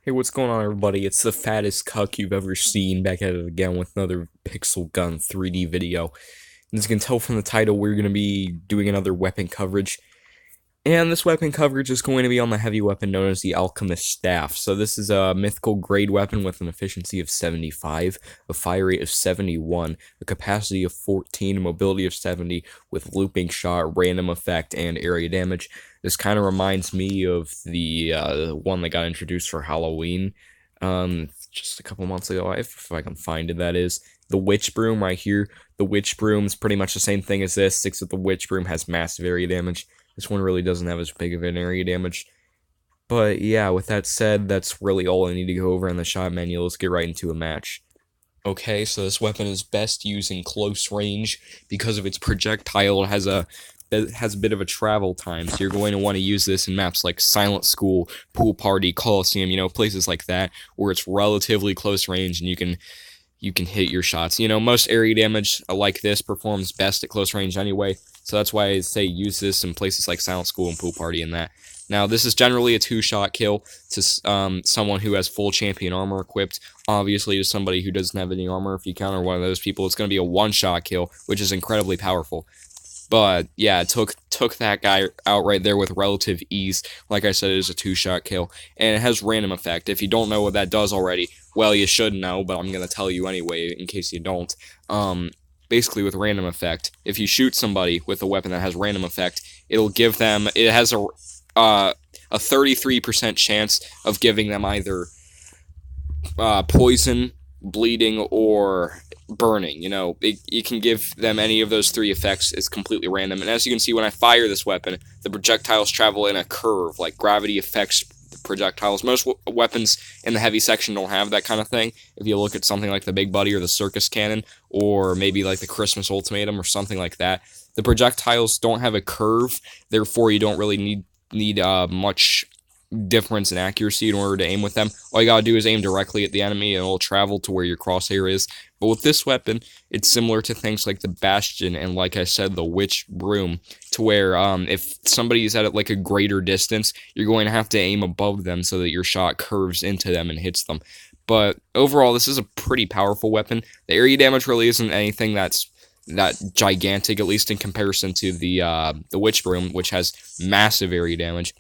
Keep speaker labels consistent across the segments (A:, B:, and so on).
A: Hey, what's going on, everybody? It's the fattest cuck you've ever seen, back at it again with another Pixel Gun 3D video. And as you can tell from the title, we're going to be doing another weapon coverage. And this weapon coverage is going to be on the heavy weapon known as the Alchemist Staff. So this is a mythical grade weapon with an efficiency of 75, a fire rate of 71, a capacity of 14, a mobility of 70, with looping shot, random effect, and area damage. This kind of reminds me of the one that got introduced for Halloween just a couple months ago, if I can find it, that is. The Witch Broom right here. The Witch Broom is pretty much the same thing as this, except the Witch Broom has massive area damage. This one really doesn't have as big of an area damage. But yeah, with that said, that's really all I need to go over in the shot menu. Let's get right into a match. Okay, so this weapon is best used in close range because of its projectile. It has a bit of a travel time, so you're going to want to use this in maps like Silent School, Pool Party, Coliseum, places like that where it's relatively close range and you can hit your shots. Most area damage like this performs best at close range anyway, so that's why I say use this in places like Silent School and Pool Party and that. Now, this is generally a two-shot kill to someone who has full champion armor equipped. Obviously, to somebody who doesn't have any armor, if you counter one of those people, it's going to be a one-shot kill, which is incredibly powerful. But yeah, it took that guy out right there with relative ease. Like I said, it is a two-shot kill, and it has random effect. If you don't know what that does already, well, you should know, but I'm gonna tell you anyway in case you don't. Basically, with random effect, if you shoot somebody with a weapon that has random effect, it has a 33% chance of giving them either poison, bleeding, or burning. You can give them any of those three effects. It's completely random. And as you can see, when I fire this weapon, the projectiles travel in a curve, like gravity affects the projectiles. Most weapons in the heavy section don't have that kind of thing. If you look at something like the Big Buddy or the Circus Cannon, or maybe like the Christmas Ultimatum or something like that, the projectiles don't have a curve. Therefore, you don't really need much difference in accuracy in order to aim with them. All you gotta do is aim directly at the enemy and it'll travel to where your crosshair is. But with this weapon, it's similar to things like the Bastion and, like I said, the Witch Broom, to where if somebody's at like a greater distance, you're going to have to aim above them so that your shot curves into them and hits them. But overall, this is a pretty powerful weapon. The area damage really isn't anything that's that gigantic, at least in comparison to the Witch Broom, which has massive area damage.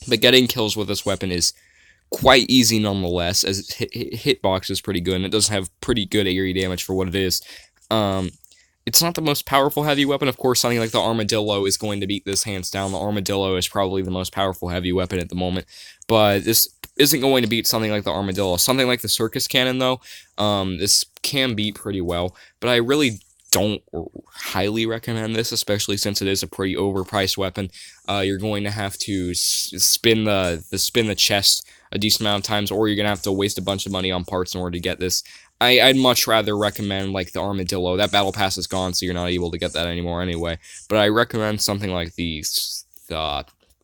A: But getting kills with this weapon is quite easy nonetheless, as its hitbox is pretty good, and it does have pretty good area damage for what it is. It's not the most powerful heavy weapon. Of course, something like the Armadillo is going to beat this hands down. The Armadillo is probably the most powerful heavy weapon at the moment, but this isn't going to beat something like the Armadillo. Something like the Circus Cannon, though, this can beat pretty well, but I really don't highly recommend this, especially since it is a pretty overpriced weapon. You're going to have to spin the chest a decent amount of times, or you're gonna have to waste a bunch of money on parts in order to get this. I'd much rather recommend like the Armadillo. That battle pass is gone, so you're not able to get that anymore anyway. But I recommend something like the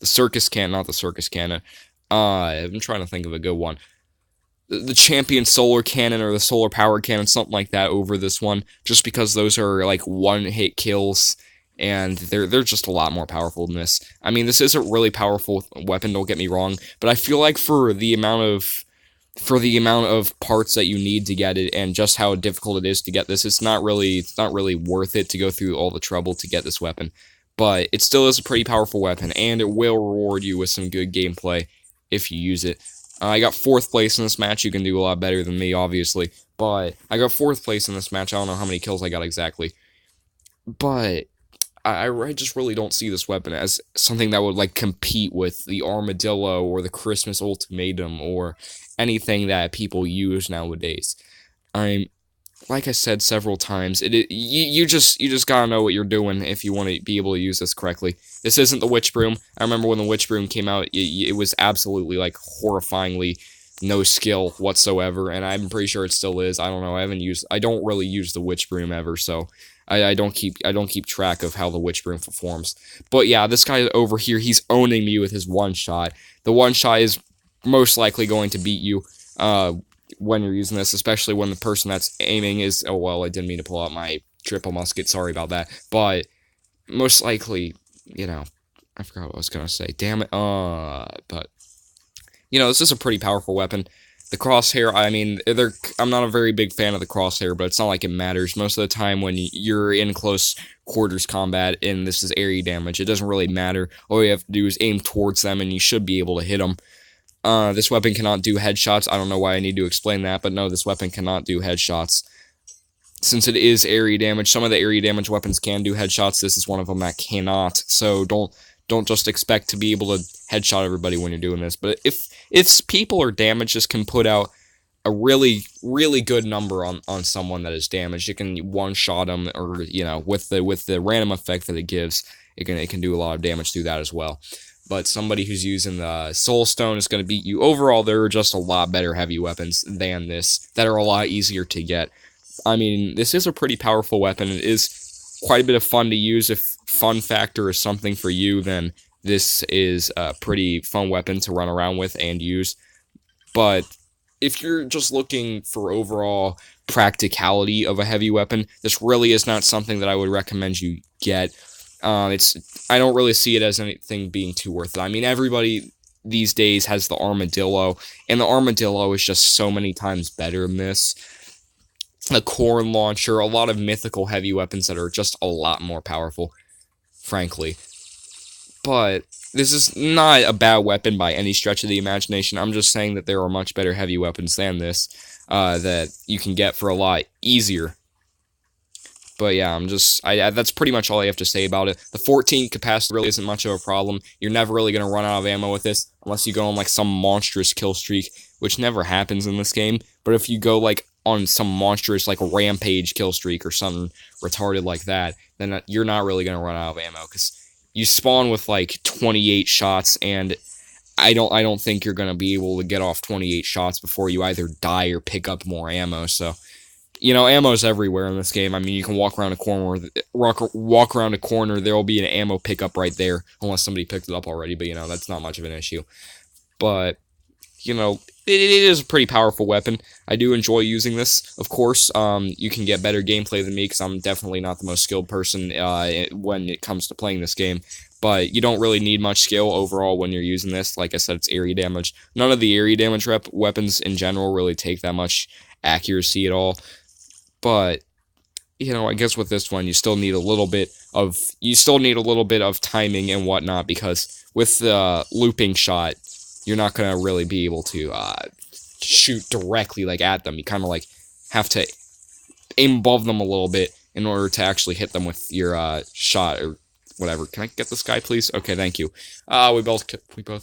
A: Circus Cannon, not the Circus Cannon. I'm trying to think of a good one. The Champion Solar Cannon or the Solar Power Cannon, something like that, over this one, just because those are like one-hit kills, and they're just a lot more powerful than this. I mean, this is a really powerful weapon, don't get me wrong, but I feel like for the amount of parts that you need to get it, and just how difficult it is to get this, it's not really worth it to go through all the trouble to get this weapon. But it still is a pretty powerful weapon, and it will reward you with some good gameplay if you use it. I got 4th place in this match. You can do a lot better than me, obviously. But I got 4th place in this match. I don't know how many kills I got exactly. But I just really don't see this weapon as something that would like compete with the Armadillo or the Christmas Ultimatum or anything that people use nowadays. Like I said several times, you just gotta know what you're doing if you want to be able to use this correctly. This isn't the Witch Broom. I remember when the Witch Broom came out, it was absolutely like horrifyingly no skill whatsoever, and I'm pretty sure it still is. I don't know. I don't really use the Witch Broom ever, so I don't keep track of how the Witch Broom performs. But yeah, this guy over here, he's owning me with his one shot. The one shot is most likely going to beat you when you're using this, especially when the person that's aiming is... Oh, well, I didn't mean to pull out my triple musket. Sorry about that. But most likely, I forgot what I was going to say. Damn it. But This is a pretty powerful weapon. The crosshair, I mean, I'm not a very big fan of the crosshair, but it's not like it matters. Most of the time when you're in close quarters combat and this is area damage, it doesn't really matter. All you have to do is aim towards them and you should be able to hit them. This weapon cannot do headshots. I don't know why I need to explain that, but no, this weapon cannot do headshots. Since it is area damage, some of the area damage weapons can do headshots. This is one of them that cannot. So don't just expect to be able to headshot everybody when you're doing this. But if people are damaged, this can put out a really, really good number on someone that is damaged. It can one-shot them, or with the random effect that it gives, it can do a lot of damage through that as well. But somebody who's using the Soul Stone is going to beat you. Overall, there are just a lot better heavy weapons than this that are a lot easier to get. I mean, this is a pretty powerful weapon. It is quite a bit of fun to use. If fun factor is something for you, then this is a pretty fun weapon to run around with and use. But if you're just looking for overall practicality of a heavy weapon, this really is not something that I would recommend you get. I don't really see it as anything being too worth it. I mean, everybody these days has the Armadillo, and the Armadillo is just so many times better than this. A corn launcher, a lot of mythical heavy weapons that are just a lot more powerful, frankly. But this is not a bad weapon by any stretch of the imagination. I'm just saying that there are much better heavy weapons than this that you can get for a lot easier. But yeah, that's pretty much all I have to say about it. The 14 capacity really isn't much of a problem. You're never really going to run out of ammo with this, unless you go on like some monstrous kill streak, which never happens in this game. But if you go like on some monstrous like rampage kill streak or something retarded like that, then you're not really going to run out of ammo, because you spawn with like 28 shots, and I don't think you're going to be able to get off 28 shots before you either die or pick up more ammo. So ammo's everywhere in this game. I mean, you can walk around a corner, there will be an ammo pickup right there, unless somebody picked it up already, but that's not much of an issue. But it is a pretty powerful weapon. I do enjoy using this. Of course, you can get better gameplay than me, because I'm definitely not the most skilled person when it comes to playing this game. But you don't really need much skill overall when you're using this. Like I said, it's area damage. None of the area damage weapons in general really take that much accuracy at all. But I guess with this one, you still need a little bit of timing and whatnot, because with the looping shot, you're not going to really be able to shoot directly like at them. You kind of like have to aim above them a little bit in order to actually hit them with your shot or whatever. Can I get this guy, please? Okay, thank you. We both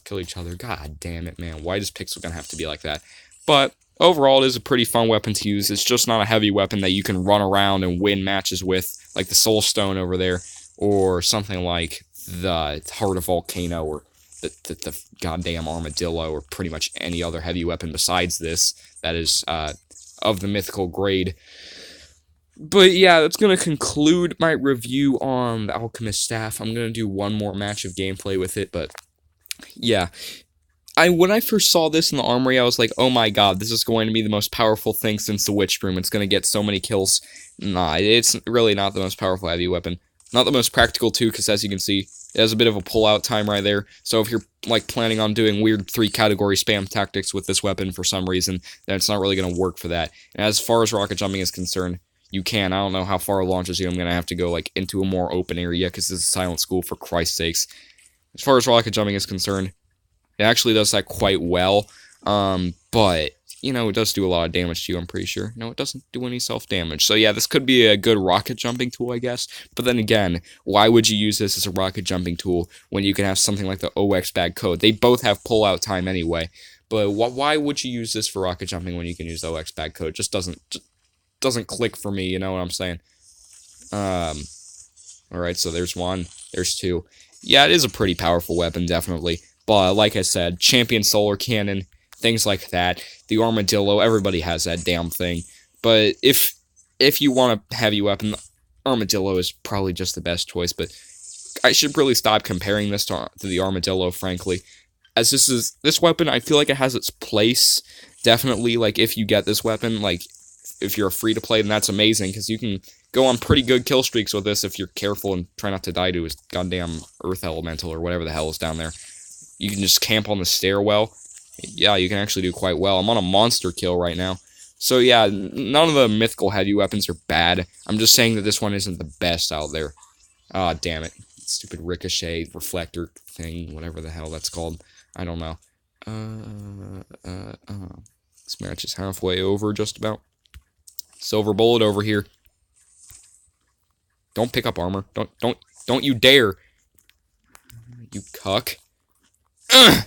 A: kill each other. God damn it, man. Why does Pixel gonna have to be like that? But overall, it is a pretty fun weapon to use. It's just not a heavy weapon that you can run around and win matches with, like the Soul Stone over there, or something like the Heart of Volcano, or the goddamn Armadillo, or pretty much any other heavy weapon besides this that is of the mythical grade. But yeah, that's going to conclude my review on the Alchemist staff. I'm going to do one more match of gameplay with it, but yeah. When I first saw this in the armory, I was like, oh my god, this is going to be the most powerful thing since the Witch Broom. It's going to get so many kills. Nah, it's really not the most powerful heavy weapon. Not the most practical too, because as you can see, it has a bit of a pull-out time right there. So if you're like planning on doing weird 3-category spam tactics with this weapon for some reason, then it's not really going to work for that. And as far as rocket jumping is concerned, you can. I don't know how far it launches you. I'm going to have to go like into a more open area, because this is a silent school, for Christ's sakes. As far as rocket jumping is concerned, it actually does that quite well. But it does do a lot of damage to you, I'm pretty sure. No, it doesn't do any self-damage. So yeah, this could be a good rocket jumping tool, I guess. But then again, why would you use this as a rocket jumping tool when you can have something like the OX bag code? They both have pull-out time anyway. But why would you use this for rocket jumping when you can use the OX bag code? It just doesn't click for me, you know what I'm saying? Alright, so there's one. There's two. Yeah, it is a pretty powerful weapon, definitely. But like I said, Champion Solar Cannon, things like that. The Armadillo, everybody has that damn thing. But if you want a heavy weapon, the Armadillo is probably just the best choice. But I should really stop comparing this to the Armadillo, frankly. As this weapon, I feel like it has its place. Definitely, like, if you get this weapon, like, if you're free to play, then that's amazing, because you can go on pretty good kill streaks with this if you're careful and try not to die to his goddamn Earth Elemental or whatever the hell is down there. You can just camp on the stairwell. Yeah, you can actually do quite well. I'm on a monster kill right now. So yeah, none of the mythical heavy weapons are bad. I'm just saying that this one isn't the best out there. Ah, damn it. Stupid ricochet reflector thing, whatever the hell that's called. I don't know. This match is halfway over, just about. Silver bullet over here. Don't pick up armor. Don't you dare. You cuck. Ugh.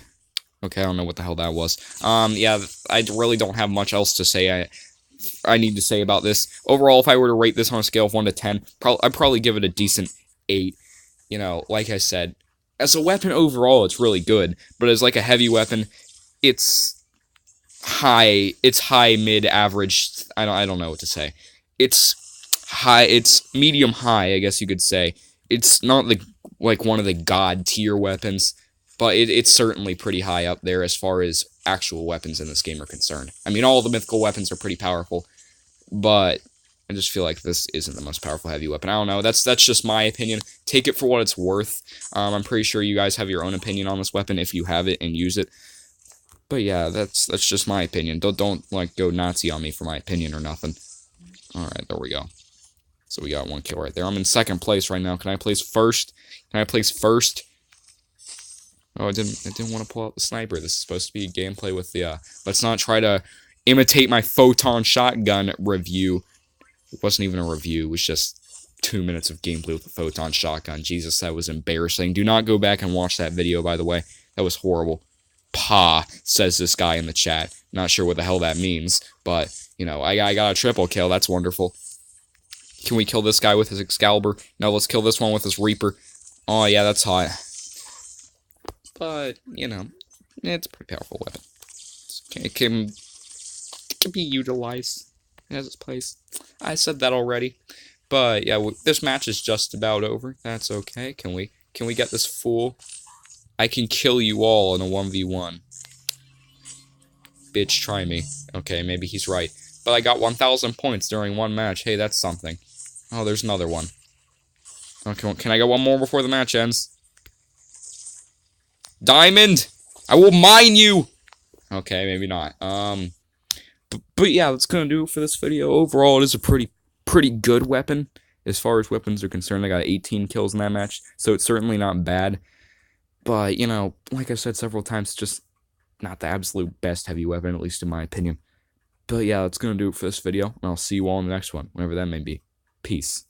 A: Okay, I don't know what the hell that was. Yeah, I really don't have much else to say. I need to say about this. Overall, if I were to rate this on a scale of 1 to 10, I'd probably give it a decent 8. You know, like I said, as a weapon overall, it's really good. But as like a heavy weapon, it's high. It's high, mid, average. I don't know what to say. It's high. It's medium high, I guess you could say. It's not like one of the god tier weapons, but it's certainly pretty high up there as far as actual weapons in this game are concerned. I mean, all the mythical weapons are pretty powerful, but I just feel like this isn't the most powerful heavy weapon. I don't know. That's just my opinion. Take it for what it's worth. I'm pretty sure you guys have your own opinion on this weapon if you have it and use it. But yeah, that's just my opinion. Don't like go Nazi on me for my opinion or nothing. All right, there we go. So we got 1 kill right there. I'm in 2nd place right now. Can I place first? Can I place first? Oh, I didn't want to pull out the sniper. This is supposed to be gameplay with the, let's not try to imitate my photon shotgun review. It wasn't even a review. It was just 2 minutes of gameplay with the photon shotgun. Jesus, that was embarrassing. Do not go back and watch that video, by the way. That was horrible. Pa, says this guy in the chat. Not sure what the hell that means, but, you know, I got a triple kill. That's wonderful. Can we kill this guy with his Excalibur? No, let's kill this one with his Reaper. Oh, yeah, that's hot. But, you know, it's a pretty powerful weapon. It can be utilized. It has its place. I said that already. But, yeah, this match is just about over. That's okay. Can we get this fool? I can kill you all in a 1v1. Bitch, try me. Okay, maybe he's right. But I got 1,000 points during one match. Hey, that's something. Oh, there's another one. Okay, can I get one more before the match ends? Diamond! I will mine you! Okay, maybe not. But yeah, that's gonna do it for this video. Overall, it is a pretty good weapon. As far as weapons are concerned, I got 18 kills in that match, so it's certainly not bad. But, you know, like I've said several times, it's just not the absolute best heavy weapon, at least in my opinion. But yeah, that's gonna do it for this video, and I'll see you all in the next one, whenever that may be. Peace.